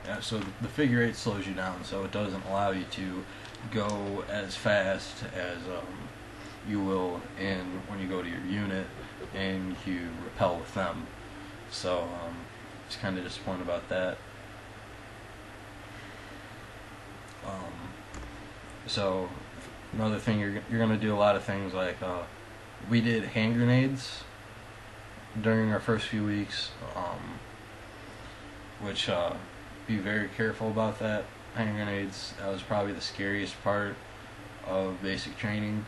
Yeah, so the figure eight slows you down, so it doesn't allow you to go as fast as you will in when you go to your unit and you repel with them. So just kind of disappointed about that. So another thing, you're gonna do a lot of things like we did hand grenades during our first few weeks, which be very careful about that. Hand grenades, that was probably the scariest part of basic training,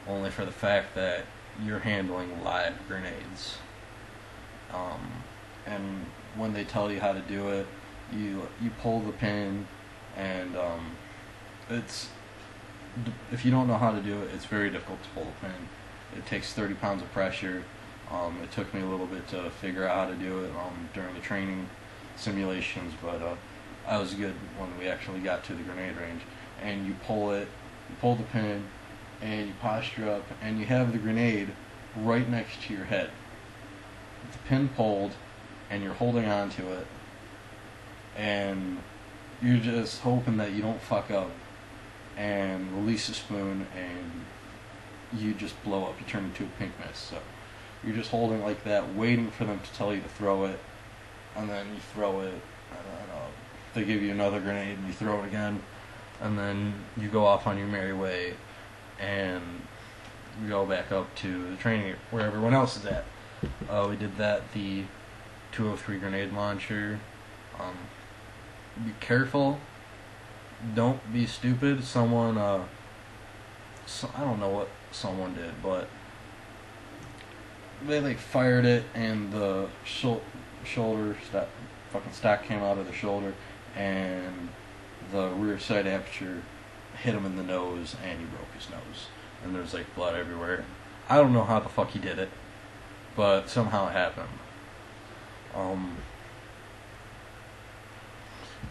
only for the fact that you're handling live grenades. And when they tell you how to do it, you pull the pin, and it's if you don't know how to do it, it's very difficult to pull the pin. It takes 30 pounds of pressure. It took me a little bit to figure out how to do it during the training simulations, but I was good when we actually got to the grenade range. And you pull the pin, and you posture up, and you have the grenade right next to your head. With the pin pulled, and you're holding on to it, and you're just hoping that you don't fuck up and release the spoon, and you just blow up. You turn into a pink mist. So you're just holding like that, waiting for them to tell you to throw it, and then you throw it, and they give you another grenade, and you throw it again, and then you go off on your merry way, and you go back up to the training where everyone else is at. We did that, the 203 grenade launcher. Be careful. Don't be stupid. Someone, I don't know what someone did, but they like fired it, and the shoulder stock came out of the shoulder, and the rear side aperture hit him in the nose, and he broke his nose, and there's like blood everywhere. I don't know how the fuck he did it, but somehow it happened.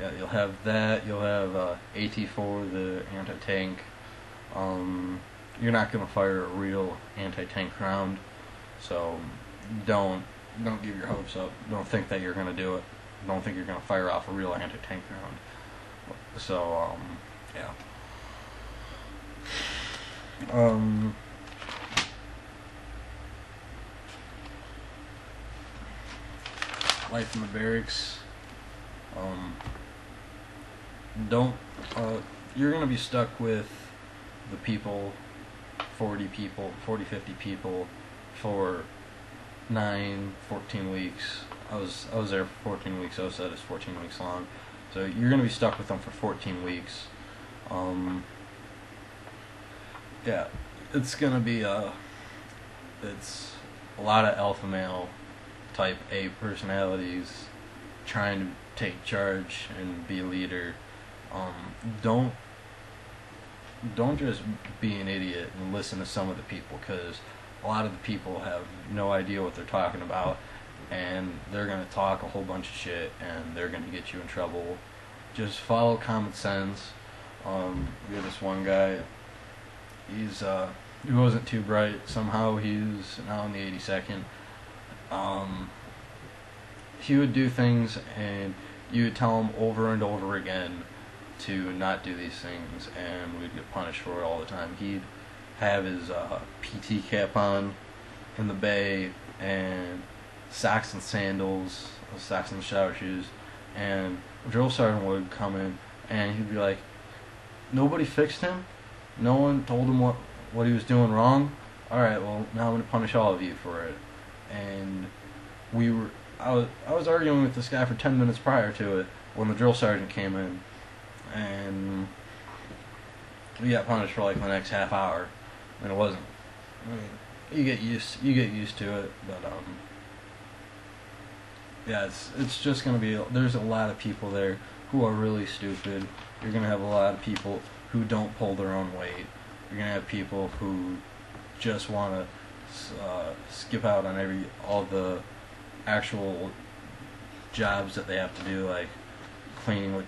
Yeah, you'll have that. You'll have AT-4, the anti-tank. You're not gonna fire a real anti-tank round, so don't give your hopes up. Don't think that you're gonna do it. Don't think you're gonna fire off a real anti-tank round. So yeah. Life in the barracks. You're going to be stuck with the people, 40 people, 40, 50 people for 14 weeks. I was there for 14 weeks. OSET is 14 weeks long. So you're going to be stuck with them for 14 weeks. Yeah, it's going to be it's a lot of alpha male type A personalities trying to take charge and be a leader. Don't just be an idiot and listen to some of the people, because a lot of the people have no idea what they're talking about, and they're going to talk a whole bunch of shit, and they're going to get you in trouble. Just follow common sense. We had this one guy, he wasn't too bright. Somehow he's now in the 82nd. He would do things, and you would tell him over and over again to not do these things, and we'd get punished for it all the time. He'd have his PT cap on in the bay, and socks and sandals, socks and shower shoes, and a drill sergeant would come in, and he'd be like, nobody fixed him? No one told him what he was doing wrong? Alright, well, now I'm going to punish all of you for it. And I was arguing with this guy for 10 minutes prior to it when the drill sergeant came in, and we got punished for like the next half hour. And it wasn't. I mean, you get used to it, but yeah, it's just gonna be. There's a lot of people there who are really stupid. You're gonna have a lot of people who don't pull their own weight. You're gonna have people who just want to skip out on all the actual jobs that they have to do, like cleaning the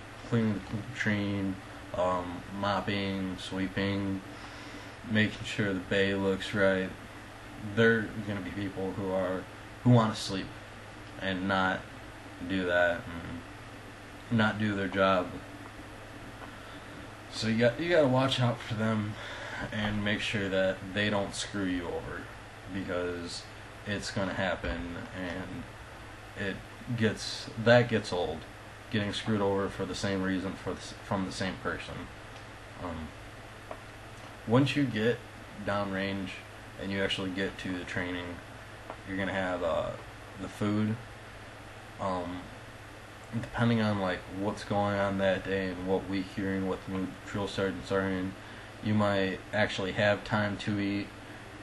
latrine, mopping, sweeping, making sure the bay looks right. They're going to be people who want to sleep and not do that. And not do their job. So you got to watch out for them and make sure that they don't screw you over, because it's going to happen, and that gets old, getting screwed over for the same reason from the same person. Once you get downrange and you actually get to the training, you're gonna have the food. Depending on like what's going on that day and what week you're in, what the new drill sergeants are in, you might actually have time to eat,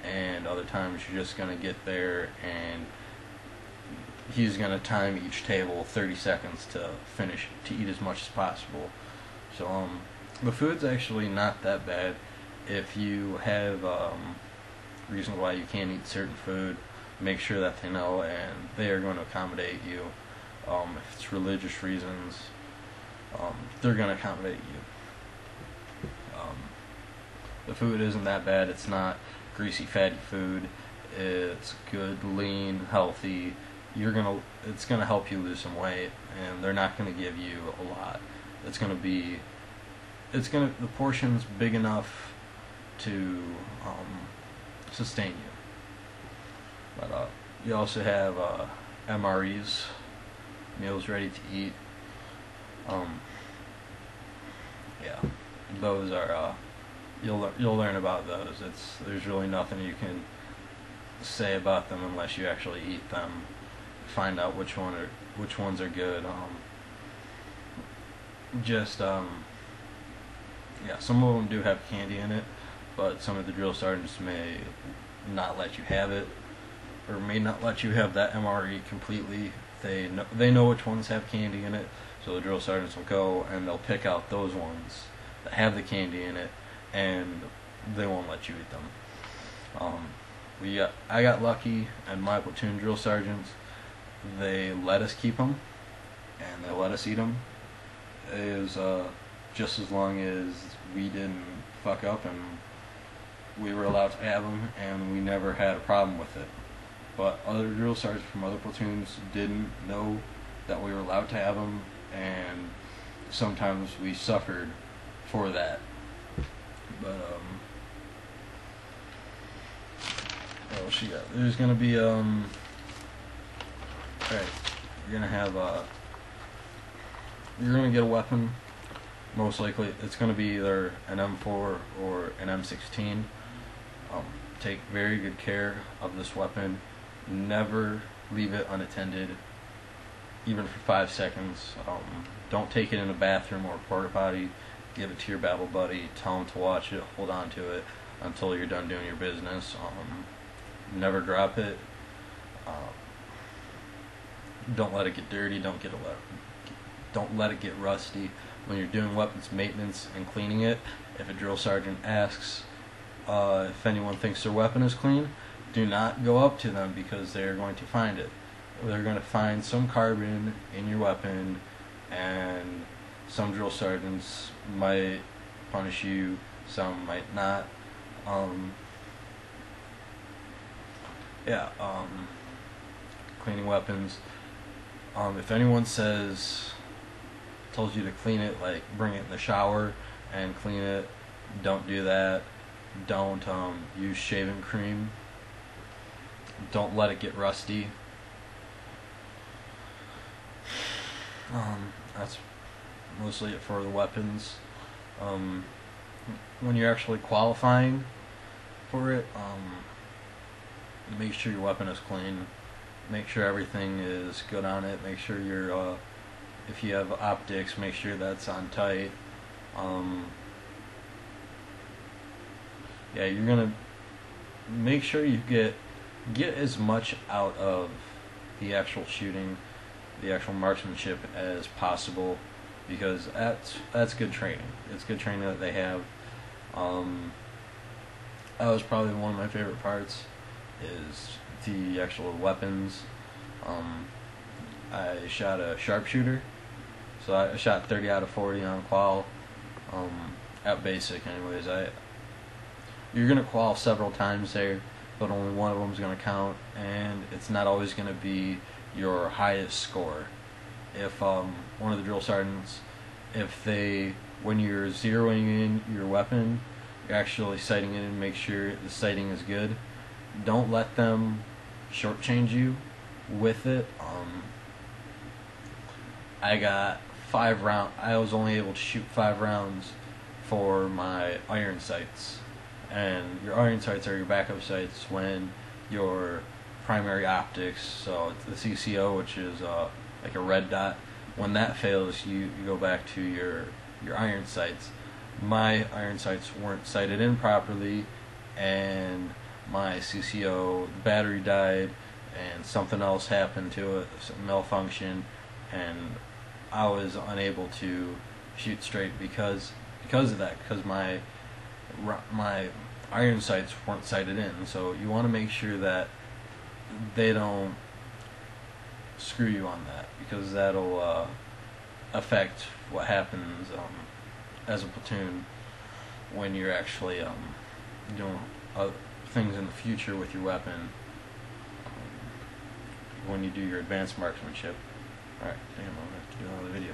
and other times you're just gonna get there and he's gonna time each table 30 seconds to eat as much as possible. So the food's actually not that bad. If you have reasons why you can't eat certain food, make sure that they know, and they are going to accommodate you. If it's religious reasons, they're going to accommodate you. The food isn't that bad. It's not greasy, fatty food. It's good, lean, healthy. It's gonna help you lose some weight, and they're not gonna give you a lot. The portion's big enough to sustain you. But you also have MREs, meals ready to eat. Yeah, those are you'll learn about those. There's really nothing you can say about them unless you actually eat them. Find out which ones are good. Yeah, some of them do have candy in it, but some of the drill sergeants may not let you have it, or may not let you have that MRE completely. They know which ones have candy in it, so the drill sergeants will go and they'll pick out those ones that have the candy in it, and they won't let you eat them. I got lucky, and my platoon drill sergeants, they let us keep them, and they let us eat them. It was just as long as we didn't fuck up, and we were allowed to have them, and we never had a problem with it. But other drill sergeants from other platoons didn't know that we were allowed to have them, and sometimes we suffered for that. But oh shit, there's gonna be alright, you're gonna get a weapon. Most likely it's gonna be either an M4 or an M16. Take very good care of this weapon. Never leave it unattended, even for 5 seconds. Don't take it in a bathroom or a porta potty. Give it to your battle buddy. Tell him to watch it. Hold on to it until you're done doing your business. Never drop it. Don't let it get dirty. Don't let it get rusty. When you're doing weapons maintenance and cleaning it, if a drill sergeant asks if anyone thinks their weapon is clean, do not go up to them, because they're going to find it. They're going to find some carbon in your weapon, and some drill sergeants might punish you, some might not. Cleaning weapons. If anyone tells you to clean it, like bring it in the shower and clean it, don't do that. Don't use shaving cream. Don't let it get rusty. That's mostly it for the weapons. When you're actually qualifying for it, make sure your weapon is clean. Make sure everything is good on it. Make sure if you have optics, make sure that's on tight. You're gonna make sure you get as much out of the actual shooting, the actual marksmanship as possible, because that's good training. It's good training that they have. That was probably one of my favorite parts, is the actual weapons. I shot a sharpshooter, so I shot 30 out of 40 on qual. At basic, anyways. You're gonna qual several times there, but only one of them is gonna count, and it's not always gonna be your highest score. If one of the drill sergeants, if they, when you're zeroing in your weapon, you're actually sighting in and make sure the sighting is good. Don't let them shortchange you with it. I got 5 rounds. I was only able to shoot 5 rounds for my iron sights, and your iron sights are your backup sights when your primary optics, so the CCO, which is like a red dot, when that fails, you go back to your iron sights. My iron sights weren't sighted in properly, and my CCO, the battery died, and something else happened to it, some malfunction, and I was unable to shoot straight because of that, because my iron sights weren't sighted in. So you want to make sure that they don't screw you on that, because that'll affect what happens as a platoon when you're actually doing things in the future with your weapon, when you do your advanced marksmanship. Alright, I think I'm going to have to do another video.